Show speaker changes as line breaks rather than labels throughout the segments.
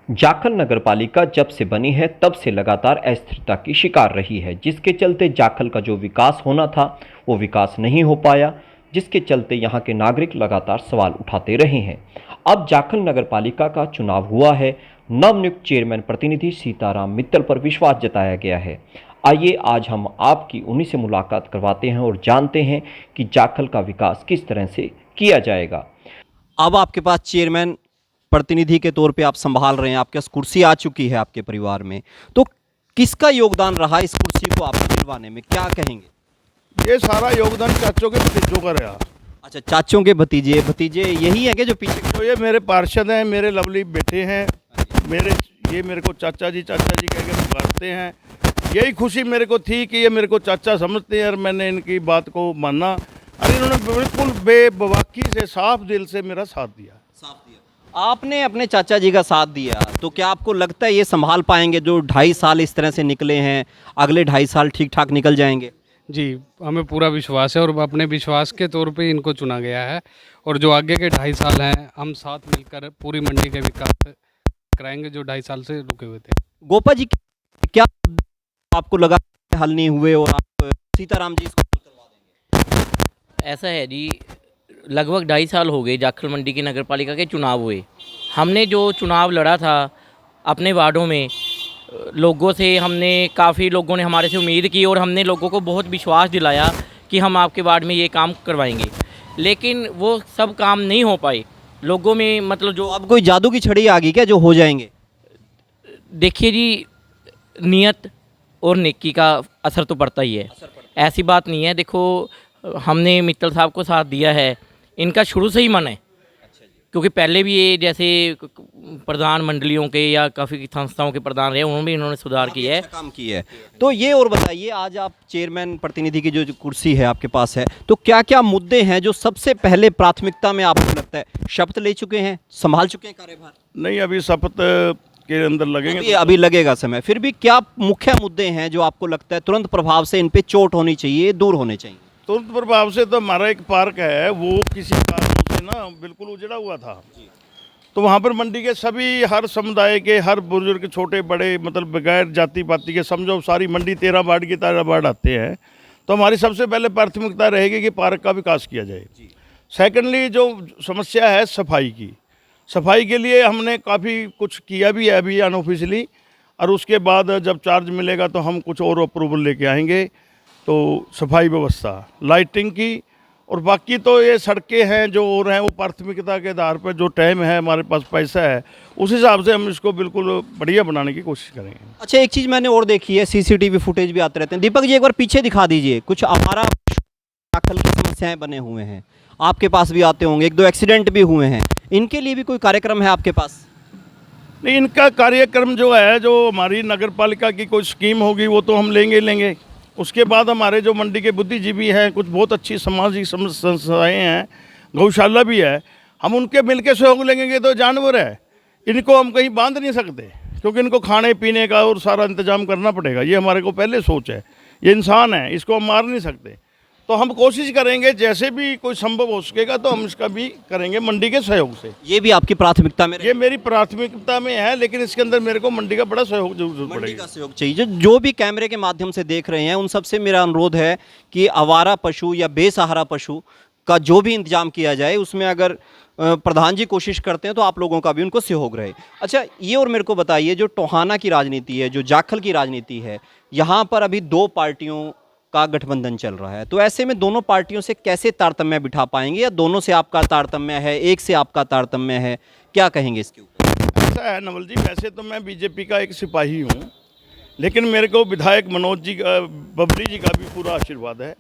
जाखल नगरपालिका जब से बनी है तब से लगातार अस्थिरता की शिकार रही है, जिसके चलते जाखल का जो विकास होना था वो विकास नहीं हो पाया, जिसके चलते यहाँ के नागरिक लगातार सवाल उठाते रहे हैं। अब जाखल नगरपालिका का चुनाव हुआ है, नवनियुक्त चेयरमैन प्रतिनिधि सीताराम मित्तल पर विश्वास जताया गया है। आइए आज हम आपकी उन्हीं से मुलाकात करवाते हैं और जानते हैं कि जाखल का विकास किस तरह से किया जाएगा। अब आपके पास चेयरमैन प्रतिनिधि के तौर पे आप संभाल रहे हैं, आपके पास कुर्सी आ चुकी है आपके परिवार में, तो किसका योगदान रहा इस कुर्सी को आपको दिलवाने में, क्या कहेंगे?
ये सारा योगदान चाचों के भतीजों का रहा।
अच्छा, चाचों के भतीजे भतीजे यही है कि जो पीछे?
तो ये मेरे पार्षद हैं, मेरे लवली बेटे हैं, मेरे को चाचा जी कह के पुकारते हैं। यही खुशी मेरे को थी कि ये मेरे को चाचा समझते हैं और मैंने इनकी बात को माना और इन्होंने बिल्कुल बेबवाकी से साफ दिल से मेरा साथ दिया।
आपने अपने चाचा जी का साथ दिया, तो क्या आपको लगता है ये संभाल पाएंगे? जो 2.5 साल इस तरह से निकले हैं, अगले 2.5 साल ठीक ठाक निकल जाएंगे?
जी, हमें पूरा विश्वास है और अपने विश्वास के तौर पे इनको चुना गया है और जो आगे के 2.5 साल हैं हम साथ मिलकर पूरी मंडी के विकास कराएंगे जो 2.5 साल से रुके हुए थे।
गोपा जी, क्या आपको लगा हल नहीं हुए और आप सीताराम जी इसको हल करवा देंगे?
ऐसा है जी, लगभग 2.5 साल हो गए जाखल मंडी की नगरपालिका के चुनाव हुए। हमने जो चुनाव लड़ा था अपने वार्डों में, लोगों से हमने काफ़ी लोगों ने हमारे से उम्मीद की और हमने लोगों को बहुत विश्वास दिलाया कि हम आपके वार्ड में ये काम करवाएंगे, लेकिन वो सब काम नहीं हो पाए। लोगों में मतलब जो
अब कोई जादू की छड़ी आ गई क्या जो हो जाएंगे?
देखिए जी, नियत और नेकी का असर तो पड़ता ही है, ऐसी बात नहीं है। देखो, हमने मित्तल साहब को साथ दिया है, इनका शुरू से ही मन है, क्योंकि पहले भी ये जैसे प्रधान मंडलियों के या काफ़ी संस्थाओं के प्रधान रहे, उन्होंने भी इन्होंने सुधार किया है,
अच्छा काम किया है। तो ये और बताइए, आज आप चेयरमैन प्रतिनिधि की जो कुर्सी है आपके पास है, तो क्या क्या मुद्दे हैं जो सबसे पहले प्राथमिकता में आपको लगता है? शपथ ले चुके हैं, संभाल चुके हैं कार्यभार?
नहीं, अभी शपथ के अंदर लगेंगे।
अभी लगेगा समय। फिर भी क्या मुख्य मुद्दे हैं जो आपको लगता है तुरंत प्रभाव से इन पे चोट होनी चाहिए, दूर होने चाहिए?
तुरंत प्रभाव से तो हमारा एक पार्क है, वो किसी कारणों से ना बिल्कुल उजड़ा हुआ था, तो वहाँ पर मंडी के सभी हर समुदाय के हर बुजुर्ग छोटे बड़े मतलब बगैर जाति पाति के समझो सारी मंडी 13 वार्ड की 13 वार्ड आते हैं, तो हमारी सबसे पहले प्राथमिकता रहेगी कि पार्क का विकास किया जाए। सेकेंडली जो समस्या है सफाई के लिए हमने काफ़ी कुछ किया भी है अभी अनऑफिशियली, और उसके बाद जब चार्ज मिलेगा तो हम कुछ और अप्रूवल लेके आएंगे। तो सफाई व्यवस्था, लाइटिंग की, और बाकी तो ये सड़कें हैं जो और हैं वो प्राथमिकता के आधार पर जो टाइम है हमारे पास पैसा है उस हिसाब से हम इसको बिल्कुल बढ़िया बनाने की कोशिश करेंगे।
अच्छा, एक चीज़ मैंने और देखी है, सीसीटीवी फुटेज भी आते रहते हैं। दीपक जी, एक बार पीछे दिखा दीजिए, कुछ हमारा दाखिल की समस्याएं बने हुए हैं, आपके पास भी आते होंगे, 1-2 एक्सीडेंट भी हुए हैं, इनके लिए भी कोई कार्यक्रम है आपके पास?
नहीं, इनका कार्यक्रम जो है, जो हमारी नगर पालिका की कोई स्कीम होगी वो तो हम लेंगे। उसके बाद हमारे जो मंडी के बुद्धिजीवी हैं, कुछ बहुत अच्छी सामाजिक संस्थाएँ हैं, गौशाला भी है, हम उनके मिलकर सहयोग लेंगे। तो जानवर है, इनको हम कहीं बांध नहीं सकते, क्योंकि इनको खाने पीने का और सारा इंतजाम करना पड़ेगा, ये हमारे को पहले सोच है। ये इंसान है, इसको हम मार नहीं सकते, तो हम कोशिश करेंगे जैसे भी कोई संभव हो सकेगा तो हम इसका भी करेंगे मंडी के सहयोग से।
ये भी आपकी प्राथमिकता में?
ये मेरी प्राथमिकता में है, लेकिन इसके अंदर मेरे को मंडी का बड़ा सहयोग जरूर
मंडी
पड़ेगा।
का सहयोग चाहिए। जो भी कैमरे के माध्यम से देख रहे हैं उन सबसे मेरा अनुरोध है कि आवारा पशु या बेसहारा पशु का जो भी इंतजाम किया जाए उसमें अगर प्रधान जी कोशिश करते हैं तो आप लोगों का भी उनको सहयोग रहे। अच्छा, ये और मेरे को बताइए, जो टोहाना की राजनीति है, जो जाखल की राजनीति है, यहाँ पर अभी 2 पार्टियों का गठबंधन चल रहा है, तो ऐसे में दोनों पार्टियों से कैसे तारतम्य बिठा पाएंगे, या दोनों से आपका तारतम्य है, एक से आपका तारतम्य है, क्या कहेंगे इसके ऊपर?
ऐसा है नवल जी, वैसे तो मैं बीजेपी का एक सिपाही हूँ, लेकिन मेरे को विधायक मनोज जी का, बबली जी का भी पूरा आशीर्वाद है।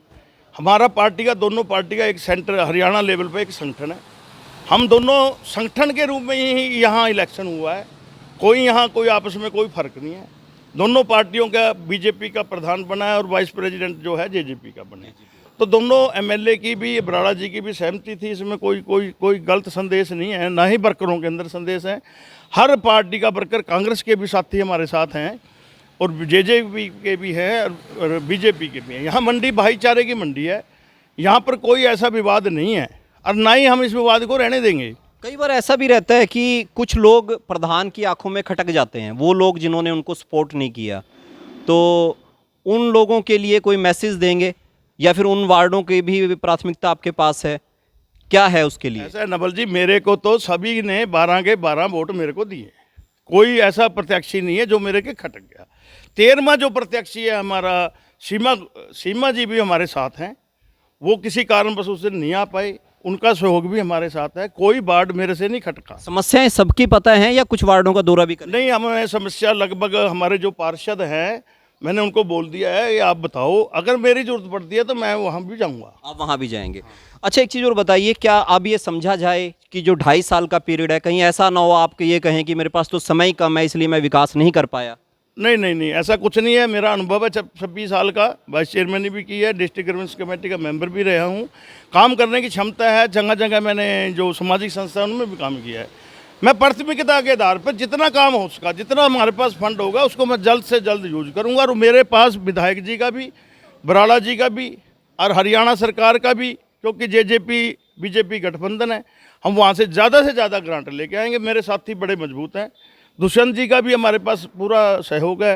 हमारा पार्टी का, दोनों पार्टी का एक सेंटर हरियाणा लेवल पर एक संगठन है, हम दोनों संगठन के रूप में ही यहाँ इलेक्शन हुआ है, कोई आपस में कोई फर्क नहीं है। दोनों पार्टियों का बीजेपी का प्रधान बना है और वाइस प्रेसिडेंट जो है जेजेपी का बने, तो दोनों एमएलए की भी, बराड़ा जी की भी सहमति थी, इसमें कोई गलत संदेश नहीं है, ना ही वर्करों के अंदर संदेश है। हर पार्टी का वर्कर, कांग्रेस के भी साथी हमारे साथ हैं और जेजेपी के भी हैं और बीजेपी के भी हैं। यहाँ मंडी भाईचारे की मंडी है, यहाँ पर कोई ऐसा विवाद नहीं है और ना ही हम इस विवाद को रहने देंगे।
कई बार ऐसा भी रहता है कि कुछ लोग प्रधान की आंखों में खटक जाते हैं, वो लोग जिन्होंने उनको सपोर्ट नहीं किया, तो उन लोगों के लिए कोई मैसेज देंगे या फिर उन वार्डों की भी प्राथमिकता आपके पास है, क्या है उसके लिए?
ऐसा है नवल जी, मेरे को तो सभी ने 12 के 12 वोट मेरे को दिए, कोई ऐसा प्रत्याशी नहीं है जो मेरे के खटक गया। 13वां जो प्रत्याशी है हमारा सीमा जी भी हमारे साथ हैं, वो किसी कारणवश उससे नहीं आ पाए, उनका सहयोग भी हमारे साथ है, कोई वार्ड मेरे से नहीं खटका।
समस्याएं सबकी पता हैं या कुछ वार्डों का दौरा भी करें?
नहीं, हमें समस्या लगभग हमारे जो पार्षद हैं, मैंने उनको बोल दिया है कि आप बताओ, अगर मेरी जरूरत पड़ती है तो मैं वहाँ भी जाऊँगा। आप
वहाँ भी जाएंगे? अच्छा, एक चीज़ और बताइए, क्या अब ये समझा जाए कि जो 2.5 साल का पीरियड है, कहीं ऐसा ना हो आप ये कहें कि मेरे पास तो समय कम है इसलिए मैं विकास नहीं कर पाया?
नहीं नहीं नहीं, ऐसा कुछ नहीं है। मेरा अनुभव है 26 साल का, वाइस चेयरमैन भी की है, डिस्ट्रिक्ट गवर्नेंस कमेटी का मेंबर भी रहा हूँ। काम करने की क्षमता है, जगह जगह मैंने जो सामाजिक संस्था उनमें भी काम किया है। मैं प्राथमिकता के आधार पर जितना काम हो सका, जितना हमारे पास फंड होगा उसको मैं जल्द से जल्द यूज करूँगा। और मेरे पास विधायक जी का भी, बराड़ा जी का भी और हरियाणा सरकार का भी, क्योंकि जेजेपी बीजेपी गठबंधन है, हम वहाँ से ज़्यादा ग्रांट लेके आएंगे। मेरे साथी बड़े मजबूत हैं। दुष्यंत जी का भी हमारे पास पूरा सहयोग है,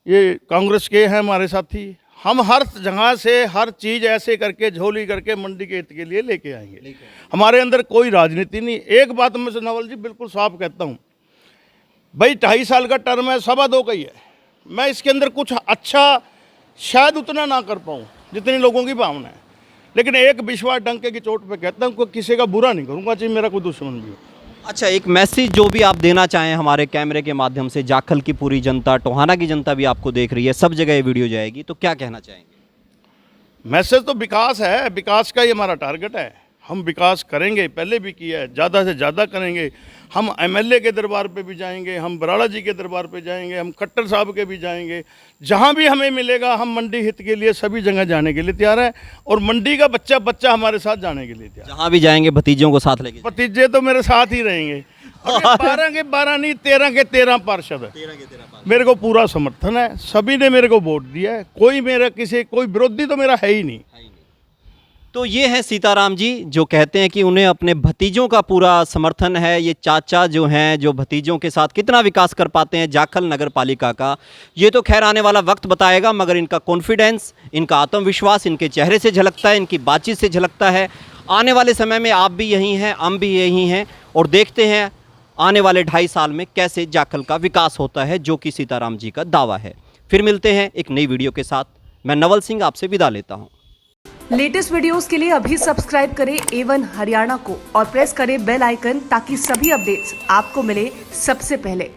ये कांग्रेस के हैं हमारे साथी। हम हर जगह से हर चीज़ ऐसे करके झोली करके मंडी के हित के लिए लेके आएंगे। हमारे अंदर कोई राजनीति नहीं। एक बात मैं से नवल जी बिल्कुल साफ कहता हूँ भाई, 2.5 साल का टर्म है, 2.25 का ही है। मैं इसके अंदर कुछ अच्छा शायद उतना ना कर पाऊँ जितनी लोगों की भावना है, लेकिन एक विश्वास डंके की चोट पे कहता हूँ, किसी का बुरा नहीं करूँगा, चाहे मेरा कोई दुश्मन भी हो।
अच्छा, एक मैसेज जो भी आप देना चाहें हमारे कैमरे के माध्यम से, जाखल की पूरी जनता, टोहाना की जनता भी आपको देख रही है, सब जगह ये वीडियो जाएगी, तो क्या कहना चाहेंगे?
मैसेज तो विकास है, विकास का ही हमारा टारगेट है। हम विकास करेंगे, पहले भी किया है, ज़्यादा से ज़्यादा करेंगे। हम एमएलए के दरबार पे भी जाएंगे, हम बराड़ा जी के दरबार पे जाएंगे, हम खट्टर साहब के भी जाएंगे। जहाँ भी हमें मिलेगा हम मंडी हित के लिए सभी जगह जाने के लिए तैयार हैं, और मंडी का बच्चा हमारे साथ जाने के लिए तैयार।
जहाँ भी जाएंगे भतीजों को साथ लेके?
भतीजे तो मेरे साथ ही रहेंगे। 12 के 12 नहीं, 13 के 13 पार्षद है। मेरे को पूरा समर्थन है, सभी ने मेरे को वोट दिया है, कोई मेरा कोई विरोधी तो मेरा है ही नहीं।
तो ये हैं सीताराम जी, जो कहते हैं कि उन्हें अपने भतीजों का पूरा समर्थन है। ये चाचा जो हैं, जो भतीजों के साथ कितना विकास कर पाते हैं जाखल नगर पालिका का, ये तो खैर आने वाला वक्त बताएगा, मगर इनका कॉन्फिडेंस, इनका आत्मविश्वास इनके चेहरे से झलकता है, इनकी बातचीत से झलकता है। आने वाले समय में आप भी यहीं हैं, हम भी यहीं हैं, और देखते हैं आने वाले 2.5 साल में कैसे जाखल का विकास होता है, जो कि सीताराम जी का दावा है। फिर मिलते हैं एक नई वीडियो के साथ। मैं नवल सिंह आपसे विदा लेता हूँ।
लेटेस्ट वीडियोस के लिए अभी सब्सक्राइब करें A1 हरियाणा को और प्रेस करें बेल आइकन, ताकि सभी अपडेट्स आपको मिले सबसे पहले।